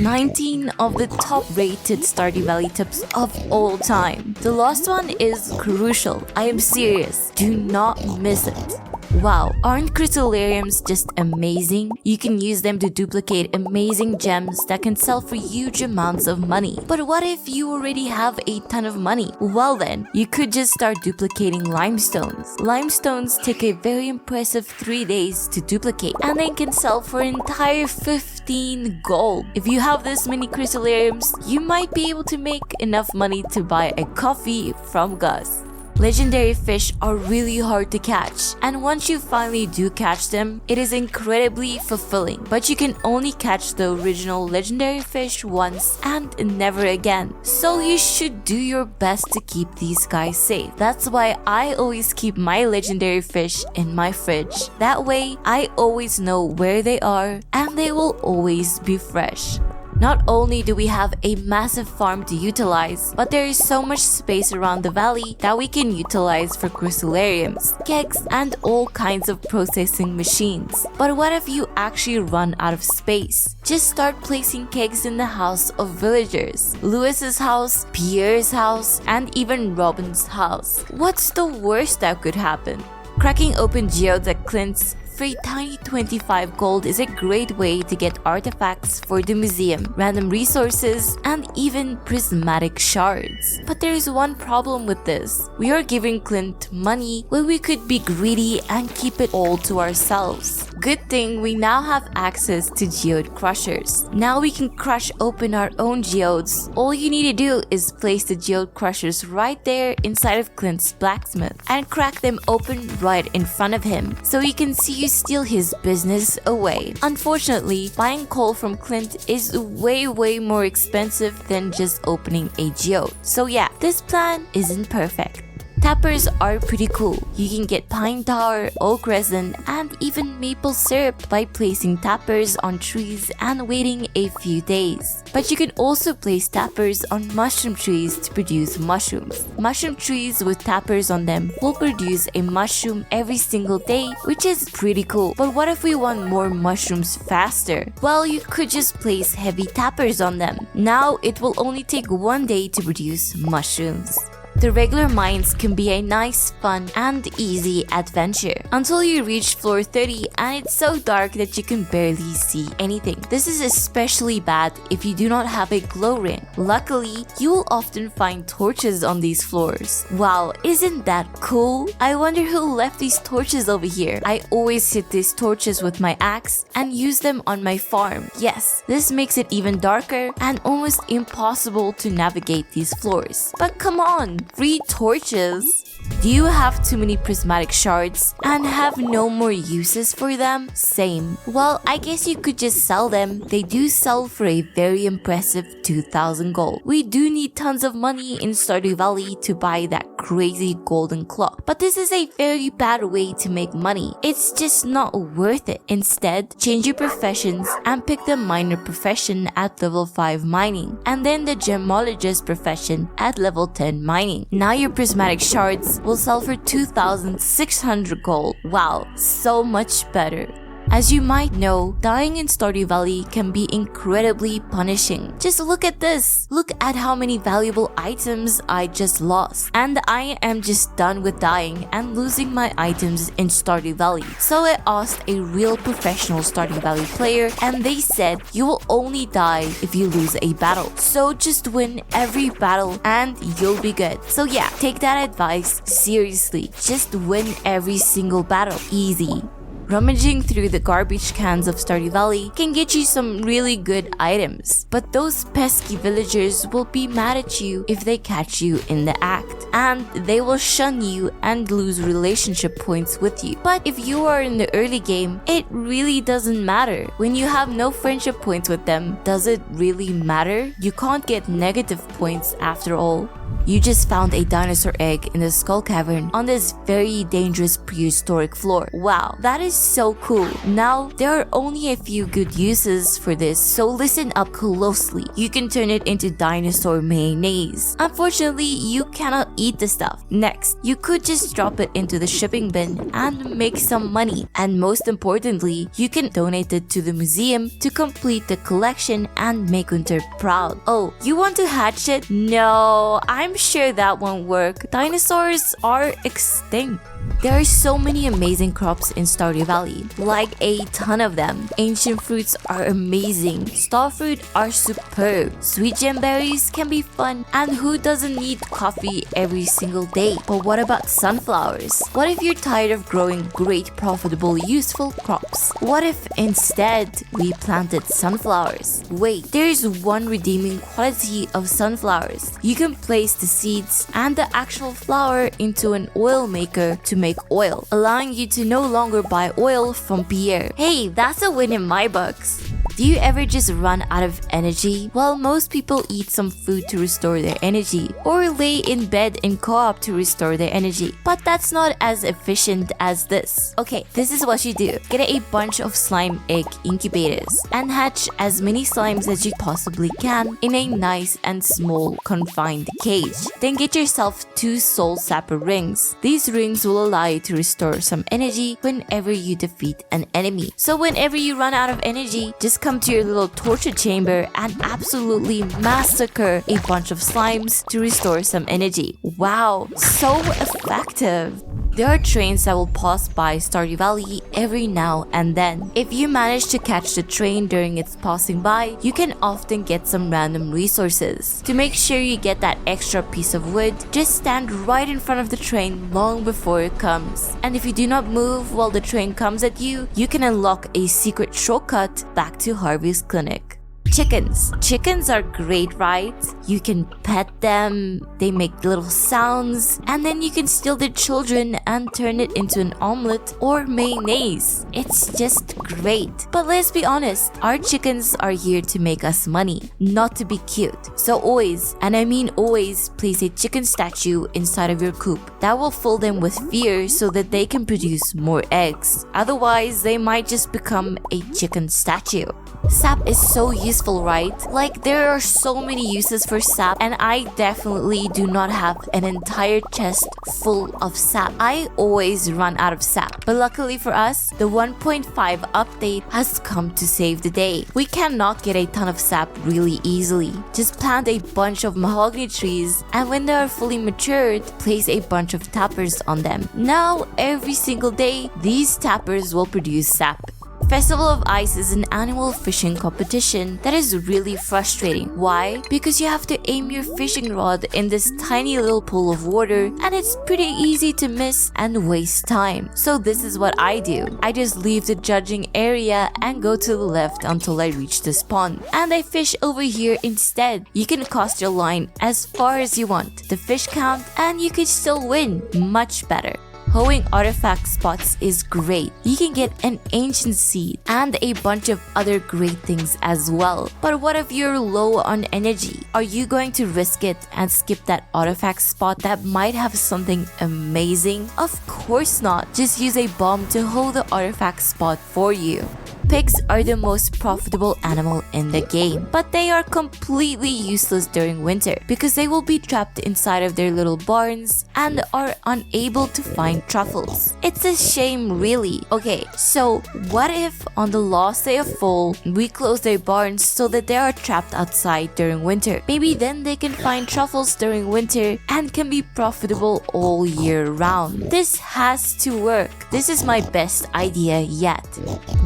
19 of the top-rated Stardew Valley tips of all time. The last one is crucial. I am serious. Do not miss it. Wow, aren't Crystalariums just amazing? You can use them to duplicate amazing gems that can sell for huge amounts of money. But what if you already have a ton of money? Well then, you could just start duplicating limestones. Limestones take a very impressive 3 days to duplicate and they can sell for an entire 15 gold. If you have this many Crystalariums, you might be able to make enough money to buy a coffee from Gus. Legendary fish are really hard to catch, and once you finally do catch them, it is incredibly fulfilling. But you can only catch the original legendary fish once and never again. So you should do your best to keep these guys safe. That's why I always keep my legendary fish in my fridge. That way, I always know where they are and they will always be fresh. Not only do we have a massive farm to utilize, but there is so much space around the valley that we can utilize for crystalariums, kegs, and all kinds of processing machines. But what if you actually run out of space? Just start placing kegs in the house of villagers, Lewis's house, Pierre's house, and even Robin's house. What's the worst that could happen? Cracking open geodes at Clint's for a tiny 25 gold is a great way to get artifacts for the museum, random resources, and even prismatic shards. But there is one problem with this. We are giving Clint money when we could be greedy and keep it all to ourselves. Good thing we now have access to geode crushers. Now we can crush open our own geodes. All you need to do is place the geode crushers right there inside of Clint's blacksmith and crack them open right in front of him so he can see you steal his business away. Unfortunately, buying coal from Clint is way more expensive than just opening a geode. So yeah, this plan isn't perfect. Tappers are pretty cool. You can get pine tar, oak resin, and even maple syrup by placing tappers on trees and waiting a few days. But you can also place tappers on mushroom trees to produce mushrooms. Mushroom trees with tappers on them will produce a mushroom every single day, which is pretty cool. But what if we want more mushrooms faster? Well, you could just place heavy tappers on them. Now it will only take 1 day to produce mushrooms. The regular mines can be a nice, fun, and easy adventure until you reach floor 30 and it's so dark that you can barely see anything. This is especially bad if you do not have a glow ring. Luckily, you will often find torches on these floors. Wow, isn't that cool? I wonder who left these torches over here. I always hit these torches with my axe and use them on my farm. Yes, this makes it even darker and almost impossible to navigate these floors. But come on! Free torches? Do you have too many prismatic shards and have no more uses for them? Same. Well, I guess you could just sell them. They do sell for a very impressive 2,000 gold. We do need tons of money in Stardew Valley to buy that crazy golden clock. But this is a very bad way to make money. It's just not worth it. Instead, change your professions and pick the miner profession at level 5 mining, and then the gemologist profession at level 10 mining. Now your prismatic shards will sell for 2,600 gold. Wow, so much better. As you might know, dying in Stardew Valley can be incredibly punishing. Just look at this. Look at how many valuable items I just lost. And I am just done with dying and losing my items in Stardew Valley. So I asked a real professional Stardew Valley player and they said you will only die if you lose a battle. So just win every battle and you'll be good. So yeah, take that advice seriously. Just win every single battle. Easy. Rummaging through the garbage cans of Stardew Valley can get you some really good items, but those pesky villagers will be mad at you if they catch you in the act, and they will shun you and lose relationship points with you. But if you are in the early game, it really doesn't matter. When you have no friendship points with them, does it really matter? You can't get negative points after all. You just found a dinosaur egg in the skull cavern on this very dangerous prehistoric floor. Wow, that is so cool. Now, there are only a few good uses for this, so listen up closely. You can turn it into dinosaur mayonnaise. Unfortunately, you cannot eat the stuff. Next, you could just drop it into the shipping bin and make some money. And most importantly, you can donate it to the museum to complete the collection and make Winter proud. Oh, you want to hatch it? No, I'm sure that won't work. Dinosaurs are extinct. There are so many amazing crops in Stardew Valley, like a ton of them. Ancient fruits are amazing, star fruit are superb, sweet gem berries can be fun, and who doesn't need coffee every single day? But what about sunflowers? What if you're tired of growing great, profitable, useful crops? What if instead we planted sunflowers? Wait, there's one redeeming quality of sunflowers. You can place the seeds and the actual flower into an oil maker to make oil, allowing you to no longer buy oil from Pierre. Hey, that's a win in my books. Do you ever just run out of energy? Well, most people eat some food to restore their energy, or lay in bed in co-op to restore their energy. But that's not as efficient as this. Okay, this is what you do. Get a bunch of slime egg incubators and hatch as many slimes as you possibly can in a nice and small confined cage. Then get yourself 2 soul sapper rings. These rings will allow you to restore some energy whenever you defeat an enemy. So whenever you run out of energy, just come to your little torture chamber and absolutely massacre a bunch of slimes to restore some energy. Wow, so effective! There are trains that will pass by Stardew Valley every now and then. If you manage to catch the train during its passing by, you can often get some random resources. To make sure you get that extra piece of wood, just stand right in front of the train long before it comes. And if you do not move while the train comes at you, you can unlock a secret shortcut back to Harvey's clinic. Chickens. Chickens are great, right? You can pet them, they make little sounds, and then you can steal their children and turn it into an omelet or mayonnaise. It's just great. But let's be honest, our chickens are here to make us money, not to be cute. So always, and I mean always, place a chicken statue inside of your coop. That will fill them with fear so that they can produce more eggs. Otherwise, they might just become a chicken statue. Sap is so useful, right? Like, there are so many uses for sap, and I definitely do not have an entire chest full of sap. I always run out of sap. But luckily for us, the 1.5 update has come to save the day. We cannot get a ton of sap really easily. Just plant a bunch of mahogany trees, and when they are fully matured, place a bunch of tappers on them. Now, every single day, these tappers will produce sap. Festival of Ice is an annual fishing competition that is really frustrating. Why? Because you have to aim your fishing rod in this tiny little pool of water, and it's pretty easy to miss and waste time. So this is what I do. I just leave the judging area and go to the left until I reach this pond. And I fish over here instead. You can cast your line as far as you want. The fish count, and you could still win. Much better. Hoeing artifact spots is great. You can get an ancient seed and a bunch of other great things as well. But what if you're low on energy? Are you going to risk it and skip that artifact spot that might have something amazing? Of course not. Just use a bomb to hoe the artifact spot for you. Pigs are the most profitable animal in the game, but they are completely useless during winter because they will be trapped inside of their little barns and are unable to find truffles. It's a shame, really. Okay, so what if on the last day of fall, we close their barns so that they are trapped outside during winter? Maybe then they can find truffles during winter and can be profitable all year round. This has to work. This is my best idea yet.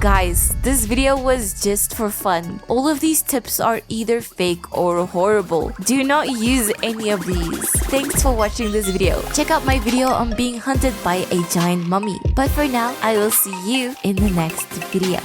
Guys, this video was just for fun. All of these tips are either fake or horrible. Do not use any of these. Thanks for watching this video. Check out my video on being hunted by a giant mummy. But for now, I will see you in the next video.